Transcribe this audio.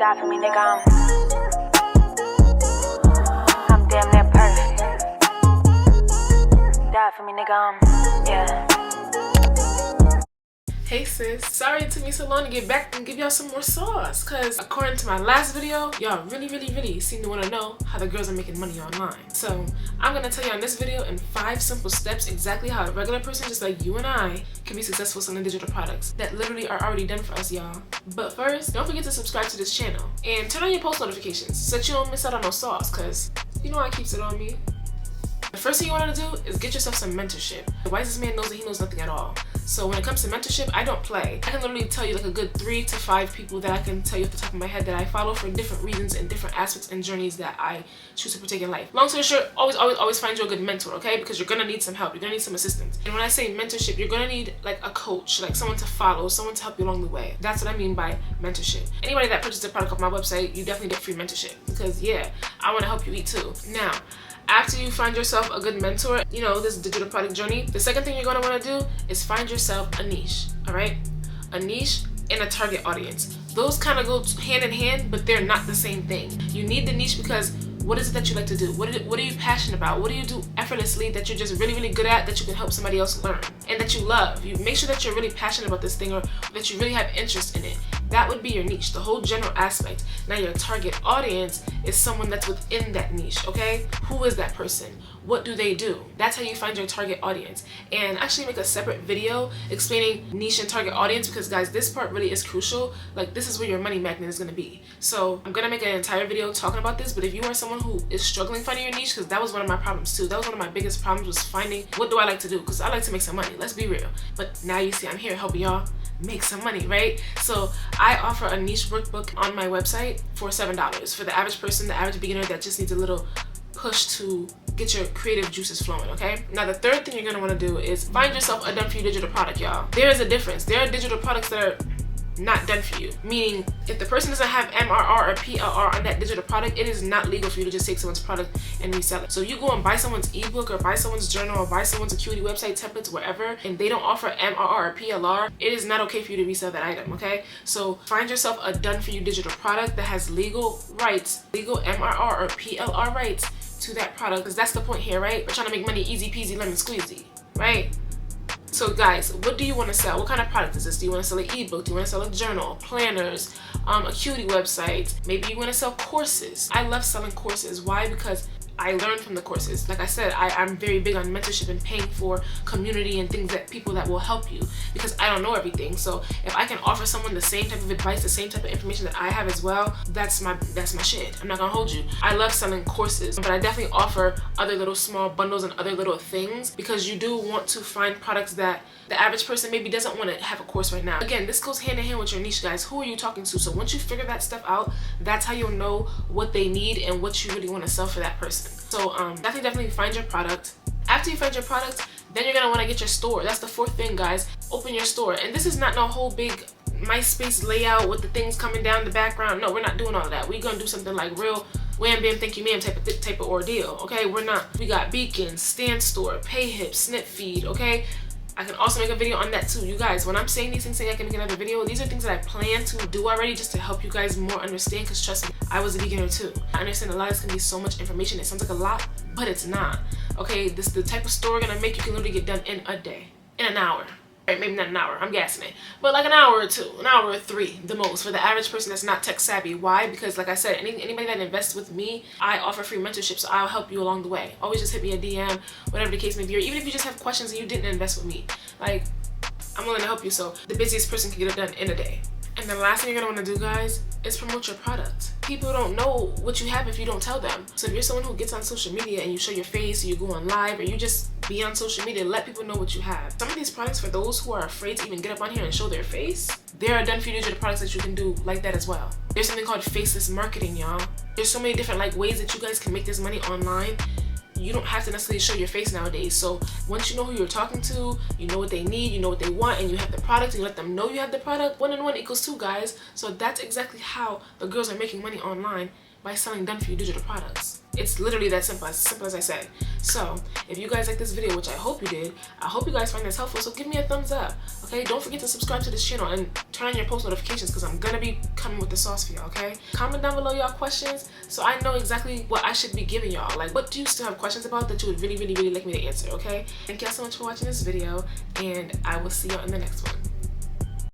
Die for me, nigga, I'm damn near perfect. Die for me, nigga, yeah. Hey sis, sorry it took me so long to get back and give y'all some more sauce, cause according to my last video, y'all really seem to want to know how the girls are making money online. So I'm gonna tell you in this video in 5 simple steps exactly how a regular person just like you and I can be successful selling digital products that literally are already done for us, y'all. But first, don't forget to subscribe to this channel and turn on your post notifications so that you don't miss out on no sauce, cause you know I keeps it on me. The first thing you want to do is get yourself some mentorship. The wisest man knows that he knows nothing at all. So when it comes to mentorship, I don't play. I can literally tell you like a good 3 to 5 people that I can tell you off the top of my head that I follow for different reasons and different aspects and journeys that I choose to partake in life. Long story short, always find you a good mentor, okay? Because you're gonna need some help, you're gonna need some assistance. And when I say mentorship, you're gonna need like a coach, like someone to follow, someone to help you along the way. That's what I mean by mentorship. Anybody that purchases a product off my website, you definitely get free mentorship because yeah, I wanna help you eat too. Now, after you find yourself a good mentor, you know, this digital product journey, the second thing you're going to want to do is find yourself a niche, all right? A niche and a target audience. Those kind of go hand in hand, but they're not the same thing. You need the niche because what is it that you like to do? What are you passionate about? What do you do effortlessly that you're just really good at that you can help somebody else learn and that you love? You make sure that you're really passionate about this thing or that you really have interest in it. That would be your niche, the whole general aspect. Now your target audience is someone that's within that niche, okay? Who is that person? What do they do? That's how you find your target audience. And actually make a separate video explaining niche and target audience because guys, this part really is crucial. Like this is where your money magnet is gonna be. So I'm gonna make an entire video talking about this, but if you are someone who is struggling finding your niche, because that was one of my problems too. That was one of my biggest problems was finding what do I like to do? Because I like to make some money, let's be real. But now you see I'm here helping y'all make some money, right? So I offer a niche workbook on my website for $7 for the average person, the average beginner that just needs a little push to get your creative juices flowing, okay? Now the third thing you're gonna wanna do is find yourself a done for you digital product, y'all. There is a difference. There are digital products that are not done for you. Meaning, if the person doesn't have MRR or PLR on that digital product, it is not legal for you to just take someone's product and resell it. So you go and buy someone's ebook or buy someone's journal or buy someone's Acuity website templates, wherever, and they don't offer MRR or PLR, it is not okay for you to resell that item, okay? So find yourself a done for you digital product that has legal rights, legal MRR or PLR rights to that product, because that's the point here, right? We're trying to make money easy peasy lemon squeezy, right? So guys, what do you want to sell? What kind of product is this? Do you want to sell an ebook? Do you want to sell a journal, planners, Acuity websites? Maybe you want to sell courses. I love selling courses. Why? Because I learned from the courses. Like I said, I'm very big on mentorship and paying for community and things that people that will help you because I don't know everything. So if I can offer someone the same type of advice, the same type of information that I have as well, that's my shit. I'm not gonna hold you. I love selling courses, but I definitely offer other little small bundles and other little things because you do want to find products that the average person maybe doesn't want to have a course right now. Again, this goes hand in hand with your niche, guys. Who are you talking to? So once you figure that stuff out, that's how you'll know what they need and what you really want to sell for that person. So definitely find your product. After you find your product, then you're gonna want to get your store. That's the fourth thing, guys. Open your store. And this is not no whole big MySpace layout with the things coming down the background. No, we're not doing all of that. We're gonna do something like real wham bam thank you ma'am type of ordeal, okay? We got beacons, stand store, pay hip, snip feed, okay? I can also make a video on that too. You guys, when I'm saying these things, saying I can make another video, these are things that I plan to do already just to help you guys more understand, because trust me, I was a beginner too. I understand a lot of this can be so much information. It sounds like a lot, but it's not. Okay, this is the type of store we're gonna make you can literally get done in a day, in an hour. Right, maybe not an hour, I'm guessing it, but like an hour or 2, an hour or 3 the most for the average person that's not tech savvy. Why? Because like I said, anybody that invests with me, I offer free mentorship, so I'll help you along the way. Always just hit me a DM, whatever the case may be, or even if you just have questions and you didn't invest with me, like I'm willing to help you so the busiest person can get it done in a day. And the last thing you're gonna want to do, guys, is promote your product. People don't know what you have if you don't tell them. So if you're someone who gets on social media and you show your face, or you go on live, or you just be on social media, let people know what you have. Some of these products, for those who are afraid to even get up on here and show their face, there are done for you digital products that you can do like that as well. There's something called faceless marketing, y'all. There's so many different like ways that you guys can make this money online. You don't have to necessarily show your face nowadays. So once you know who you're talking to, you know what they need, you know what they want, and you have the product, and you let them know you have the product, 1 and 1 equals 2, guys. So that's exactly how the girls are making money online by selling done for you digital products. It's literally that simple as I said. So if you guys like this video, which I hope you did, I hope you guys find this helpful, so give me a thumbs up, okay? Don't forget to subscribe to this channel and turn on your post notifications because I'm gonna be coming with the sauce for y'all, okay? Comment down below y'all questions so I know exactly what I should be giving y'all. Like, what do you still have questions about that you would really like me to answer, okay? Thank y'all so much for watching this video, and I will see y'all in the next one.